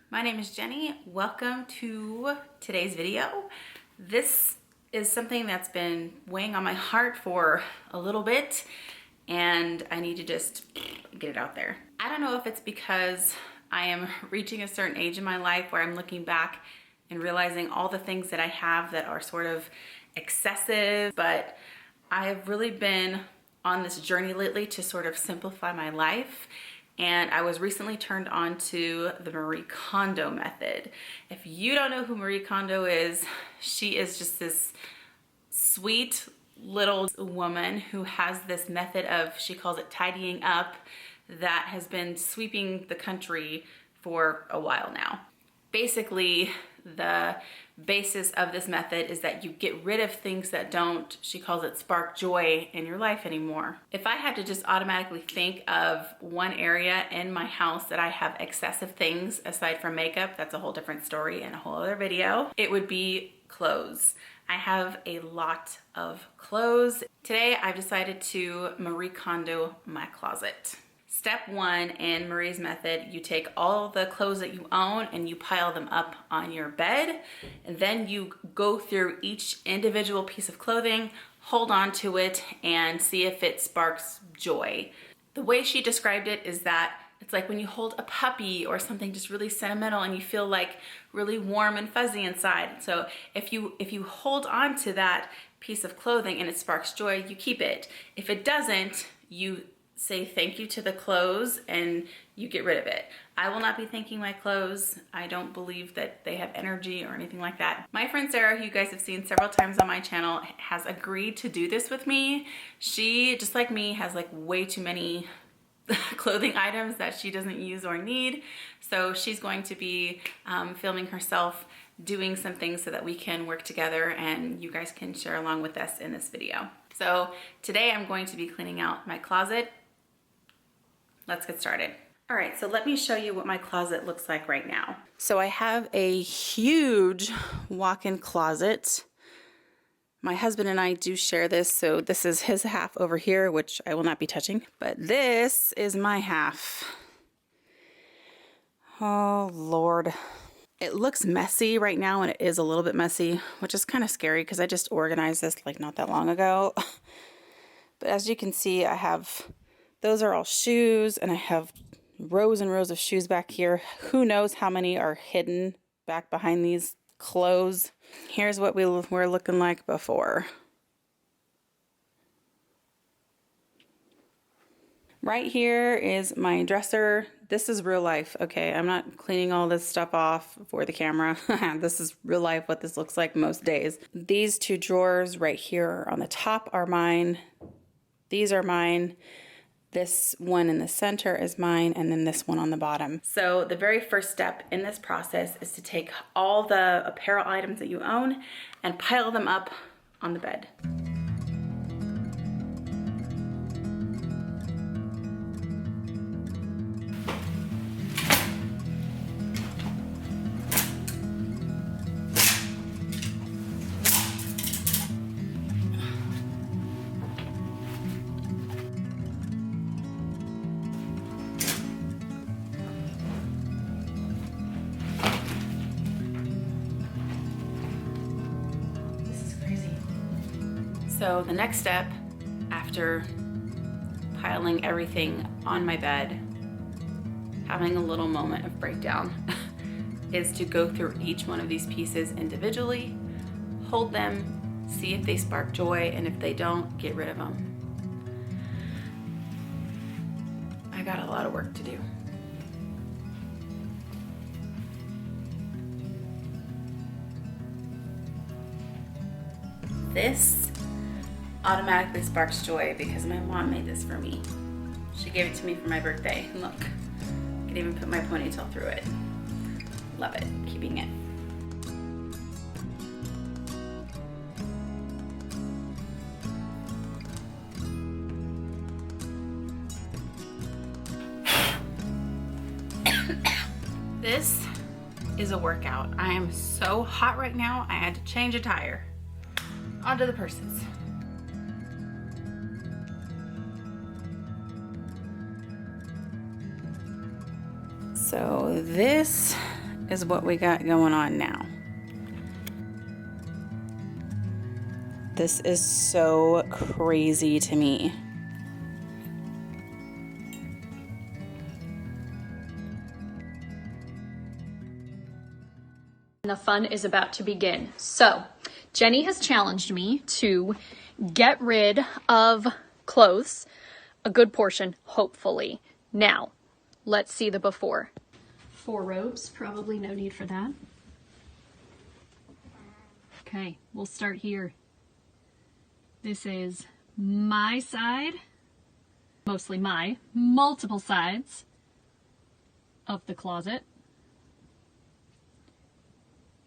My name is Jenny. Welcome to today's video. This is something that's been weighing on my heart for a little bit and I need to just get it out there. I don't know if it's because I am reaching a certain age in my life where I'm looking back and realizing all the things that I have that are sort of excessive, but I've really been on this journey lately to sort of simplify my life. And I was recently turned on to the Marie Kondo method. If you don't know who Marie Kondo is, she is just this sweet little woman who has this method of, she calls it tidying up, that has been sweeping the country for a while now. Basically, the basis of this method is that you get rid of things that don't, she calls it, spark joy in your life anymore. If I had to just automatically think of one area in my house that I have excessive things aside from makeup, that's a whole different story and a whole other video, it would be clothes. I have a lot of clothes. Today I've decided to Marie Kondo my closet. Step one in Marie's method, you take all the clothes that you own and you pile them up on your bed. And then you go through each individual piece of clothing, hold on to it, and see if it sparks joy. The way she described it is that it's like when you hold a puppy or something just really sentimental and you feel like really warm and fuzzy inside. So if you hold on to that piece of clothing and it sparks joy, you keep it. If it doesn't, you say thank you to the clothes and you get rid of it. I will not be thanking my clothes. I don't believe that they have energy or anything like that. My friend Sarah, who you guys have seen several times on my channel, has agreed to do this with me. She, just like me, has like way too many clothing items that she doesn't use or need. So she's going to be filming herself doing some things so that we can work together and you guys can share along with us in this video. So today I'm going to be cleaning out my closet. Let's get started. All right, so let me show you what my closet looks like right now. So I have a huge walk-in closet. My husband and I do share this, so this is his half over here, which I will not be touching, but this is my half. Oh, Lord. It looks messy right now, and it is a little bit messy, which is kind of scary because I just organized this like not that long ago. But as you can see, I have, those are all shoes, and I have rows and rows of shoes back here. Who knows how many are hidden back behind these clothes. Here's what we were looking like before. Right here is my dresser. This is real life, okay? I'm not cleaning all this stuff off for the camera. This is real life, what this looks like most days. These two drawers right here on the top are mine. These are mine. This one in the center is mine, and then this one on the bottom. So the very first step in this process is to take all the apparel items that you own and pile them up on the bed. So the next step, after piling everything on my bed, having a little moment of breakdown, is to go through each one of these pieces individually, hold them, see if they spark joy, and if they don't, get rid of them. I got a lot of work to do. This automatically sparks joy because my mom made this for me. She gave it to me for my birthday. Look, I can even put my ponytail through it. Love it, keeping it. This is a workout. I am so hot right now, I had to change a tire. Onto the purses. So this is what we got going on now. This is so crazy to me. The fun is about to begin. So, Jenny has challenged me to get rid of clothes, a good portion, hopefully. Now, let's see the before. 4 robes, probably no need for that. Okay, we'll start here. This is my side, mostly my, multiple sides of the closet.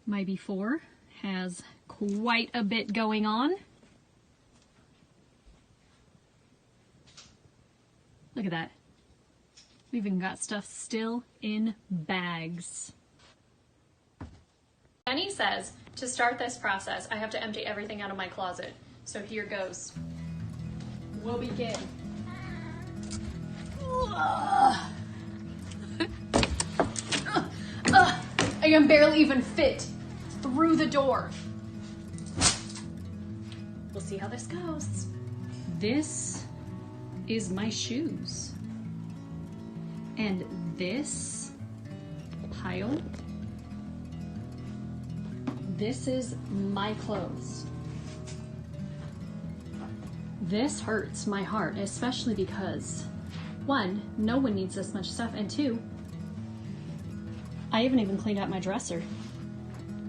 My before has quite a bit going on. Look at that. We've even got stuff still in bags. Jenny says to start this process, I have to empty everything out of my closet. So here goes. We'll begin. I can barely even fit through the door. We'll see how this goes. This is my shoes. And this pile, this is my clothes. This hurts my heart, especially because, 1, no one needs this much stuff, and 2, I haven't even cleaned out my dresser.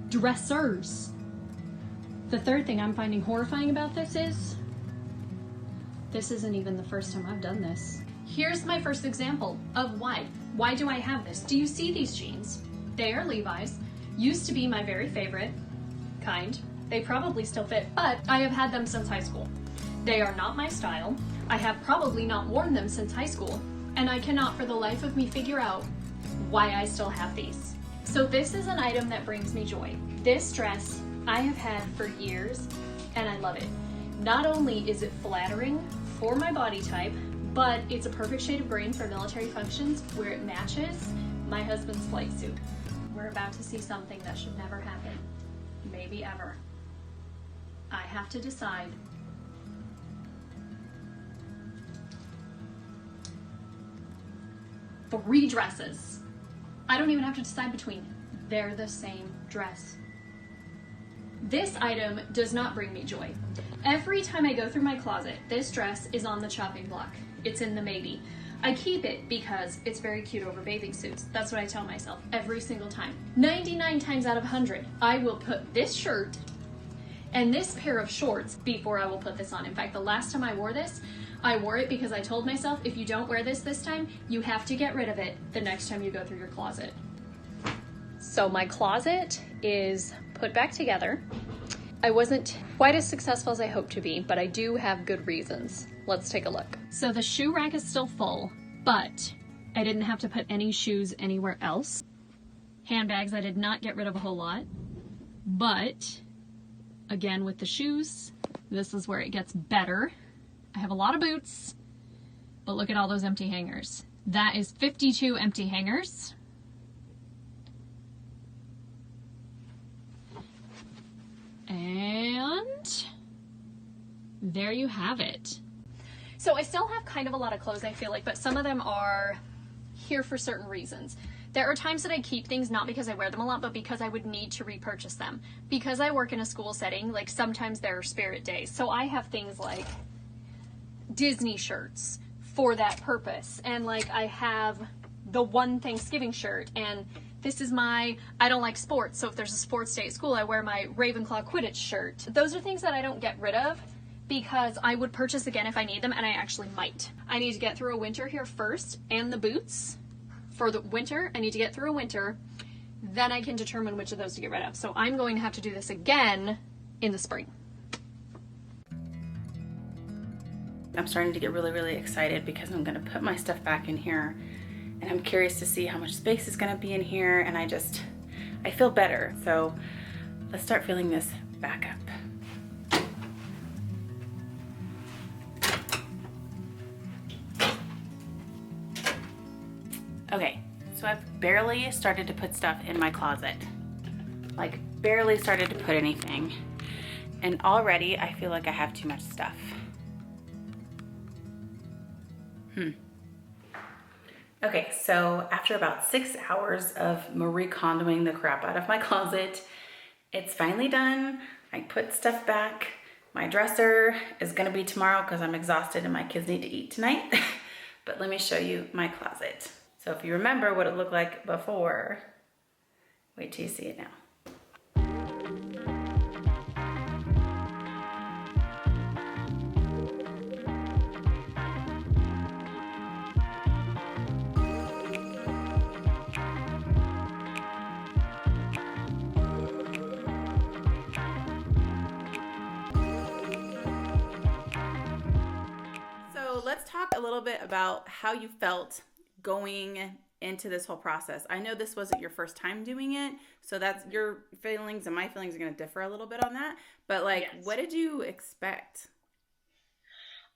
Dressers! The third thing I'm finding horrifying about this is, this isn't even the first time I've done this. Here's my first example of why. Why do I have this? Do you see these jeans? They are Levi's. Used to be my very favorite kind. They probably still fit, but I have had them since high school. They are not my style. I have probably not worn them since high school, and I cannot for the life of me figure out why I still have these. So this is an item that brings me joy. This dress I have had for years, and I love it. Not only is it flattering for my body type, but it's a perfect shade of green for military functions where it matches my husband's flight suit. We're about to see something that should never happen, maybe ever. I have to decide. Three dresses. I don't even have to decide between. They're the same dress. This item does not bring me joy. Every time I go through my closet, this dress is on the chopping block. It's in the maybe. I keep it because it's very cute over bathing suits. That's what I tell myself every single time. 99 times out of 100, I will put this shirt and this pair of shorts before I will put this on. In fact, the last time I wore this, I wore it because I told myself, if you don't wear this time, you have to get rid of it the next time you go through your closet. So my closet is put back together. I wasn't quite as successful as I hoped to be, but I do have good reasons. Let's take a look. So the shoe rack is still full, but I didn't have to put any shoes anywhere else. Handbags, I did not get rid of a whole lot, but again, with the shoes, this is where it gets better. I have a lot of boots, but look at all those empty hangers. That is 52 empty hangers. And there you have it. So I still have kind of a lot of clothes, I feel like, but some of them are here for certain reasons. There are times that I keep things not because I wear them a lot, but because I would need to repurchase them. Because I work in a school setting, like sometimes there are spirit days. So I have things like Disney shirts for that purpose. And like I have the one Thanksgiving shirt, and this is my, I don't like sports, so if there's a sports day at school, I wear my Ravenclaw Quidditch shirt. Those are things that I don't get rid of because I would purchase again if I need them, and I actually might. I need to get through a winter here first, and the boots for the winter, I need to get through a winter, then I can determine which of those to get rid of. So I'm going to have to do this again in the spring. I'm starting to get really, really excited because I'm gonna put my stuff back in here, and I'm curious to see how much space is gonna be in here, and I feel better. So let's start filling this back up. Okay, so I've barely started to put stuff in my closet. Like barely started to put anything. And already I feel like I have too much stuff. Okay, so after about 6 hours of Marie Kondoing the crap out of my closet, it's finally done. I put stuff back. My dresser is gonna be tomorrow because I'm exhausted and my kids need to eat tonight. But let me show you my closet. So if you remember what it looked like before, wait till you see it now. So let's talk a little bit about how you felt going into this whole process. I know this wasn't your first time doing it, so that's your feelings and my feelings are going to differ a little bit on that. But like, yes. What did you expect?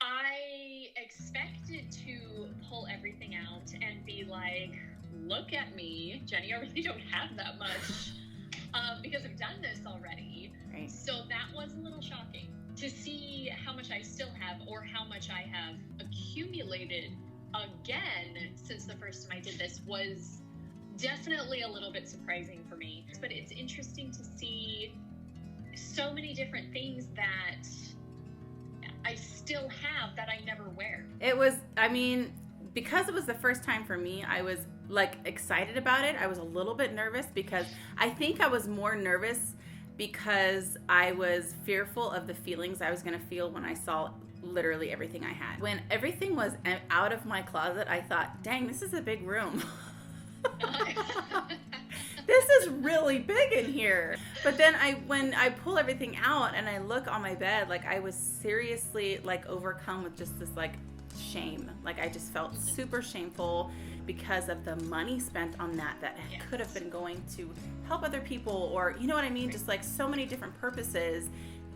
I expected to pull everything out and be like, look at me, Jenny, I really don't have that much because I've done this already. Right. So that was a little shocking to see how much I still have or how much I have accumulated again since the first time I did this was definitely a little bit surprising for me. But it's interesting to see so many different things that I still have that I never wear. It was, I mean, because it was the first time for me, I was like excited about it. I was a little bit nervous because I think I was more nervous because I was fearful of the feelings I was going to feel when I saw literally everything I had. When everything was out of my closet, I thought, dang, this is a big room. This is really big in here. But then when I pull everything out and I look on my bed, like I was seriously like overcome with just this like shame. Like I just felt super shameful because of the money spent on that yes. could have been going to help other people, or you know what I mean? Right. Just like so many different purposes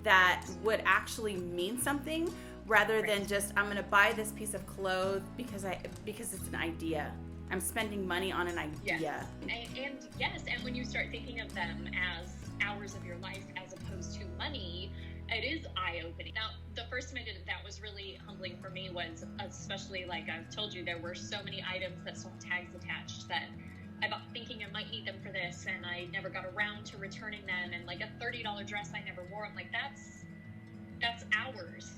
that would actually mean something rather than just I'm gonna buy this piece of clothes because it's an idea. I'm spending money on an idea. Yes. And yes, and when you start thinking of them as hours of your life as opposed to money, it is eye-opening. Now, the first time I did it, that was really humbling for me, was especially like I've told you, there were so many items that still have tags attached that I bought thinking I might need them for this, and I never got around to returning them, and like a $30 dress I never wore. I'm like, that's hours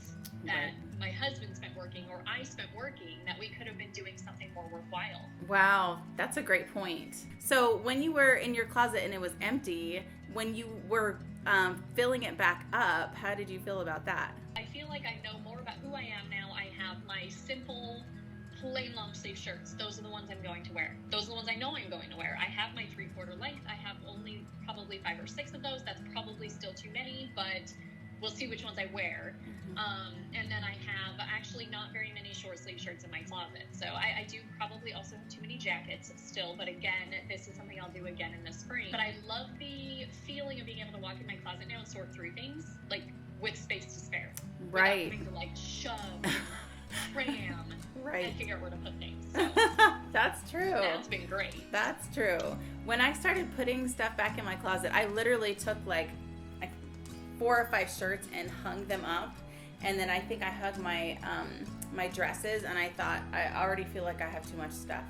that my husband spent working or I spent working that we could have been doing something more worthwhile. Wow, that's a great point. So when you were in your closet and it was empty, when you were filling it back up, how did you feel about that? I feel like I know more about who I am now. I have my simple, plain long sleeve shirts. Those are the ones I'm going to wear. Those are the ones I know I'm going to wear. I have my 3/4 length. I have only probably 5 or 6 of those. That's probably still too many, but we'll see which ones I wear. And then I have actually not very many short sleeve shirts in my closet. So I do probably also have too many jackets still. But again, this is something I'll do again in the spring. But I love the feeling of being able to walk in my closet now and sort through things, like with space to spare. Right. Without having to like shove, cram, and figure out where to put things. So that's true. That's been great. That's true. When I started putting stuff back in my closet, I literally took like 4 or 5 shirts and hung them up, and then I think I hugged my my dresses, and I thought I already feel like I have too much stuff.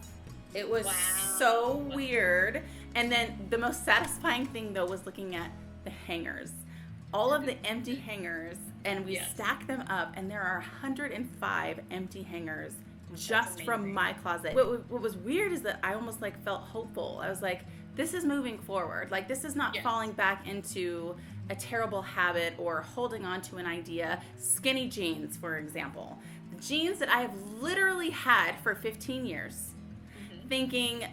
It was so weird. And then the most satisfying thing though was looking at the hangers, all of the empty hangers, and we stacked them up, and there are 105 empty hangers just from my closet. What was weird is that I almost like felt hopeful. I was like, this is moving forward. Like this is not falling back into a terrible habit or holding on to an idea. Skinny jeans, for example. The jeans that I have literally had for 15 years, thinking,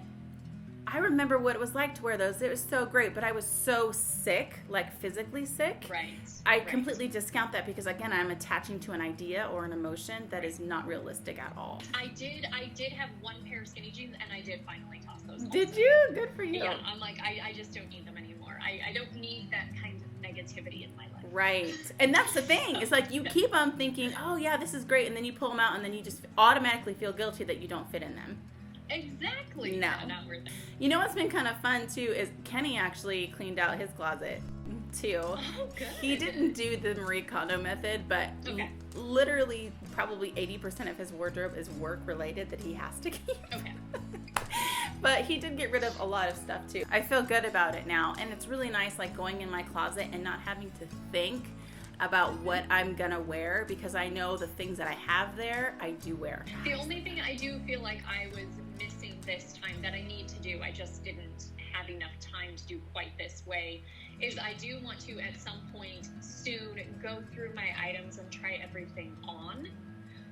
I remember what it was like to wear those. It was so great, but I was so sick, like physically sick. Right. I completely discount that because again, I'm attaching to an idea or an emotion that is not realistic at all. I did have one pair of skinny jeans, and I did finally toss those. Did you? Good for you. Yeah, I'm like, I just don't need them anymore. I don't need that kind of negativity in my life. Right. And that's the thing. It's like you keep on thinking, oh yeah, this is great, and then you pull them out, and then you just automatically feel guilty that you don't fit in them. Exactly. No. Not worth it. You know what's been kind of fun too is Kenny actually cleaned out his closet too. Oh, good. He didn't do the Marie Kondo method, but Okay. literally probably 80% of his wardrobe is work related that he has to keep. Okay. But he did get rid of a lot of stuff too. I feel good about it now, and it's really nice like going in my closet and not having to think about what I'm gonna wear, because I know the things that I have there I do wear. The only thing I do feel like I was missing this time that I need to do, I just didn't have enough time to do quite this way, is I do want to at some point soon go through my items and try everything on,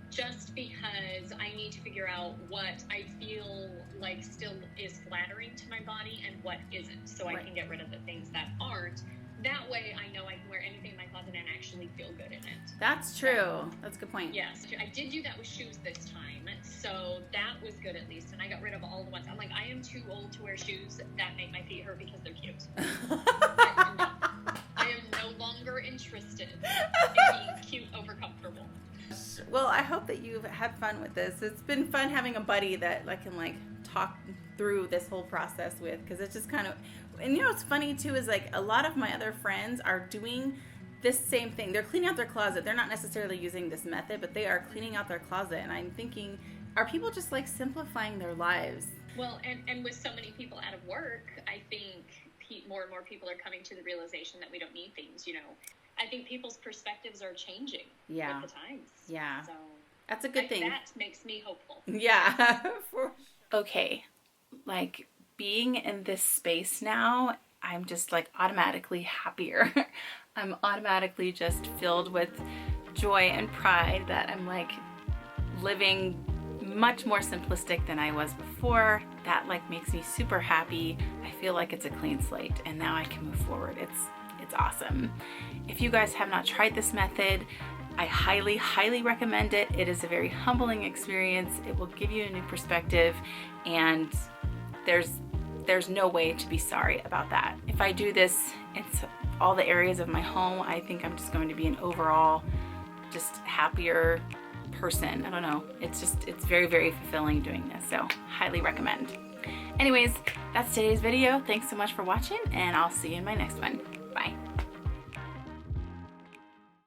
just because I need to figure out what I feel like still is flattering to my body and what isn't, so Right. I can get rid of the things that aren't. That way I know I can wear anything in my closet and actually feel good in it. That's true. That's a good point. Yes, I did do that with shoes this time, so that was good at least, and I got rid of all the ones. I'm like, I am too old to wear shoes that make my feet hurt because they're cute. I am no longer interested in being cute over comfortable. Well, I hope that you've had fun with this. It's been fun having a buddy that I can like talk through this whole process with, because it's just kind of, and you know what's funny too is like a lot of my other friends are doing this same thing. They're cleaning out their closet. They're not necessarily using this method, but they are cleaning out their closet. And I'm thinking, are people just like simplifying their lives? Well, and with so many people out of work, I think more and more people are coming to the realization that we don't need things, you know. I think people's perspectives are changing with the times. Yeah. So That's a good thing. That makes me hopeful. Yeah. Okay. Like being in this space now, I'm just like automatically happier. I'm automatically just filled with joy and pride that I'm like living much more simplistic than I was before. That like makes me super happy. I feel like it's a clean slate and now I can move forward. It's awesome. If you guys have not tried this method, I highly, highly recommend it. It is a very humbling experience. It will give you a new perspective, and there's no way to be sorry about that. If I do this in all the areas of my home, I think I'm just going to be an overall just happier person. I don't know. It's very, very fulfilling doing this. So highly recommend. Anyways, that's today's video. Thanks so much for watching, and I'll see you in my next one. Bye.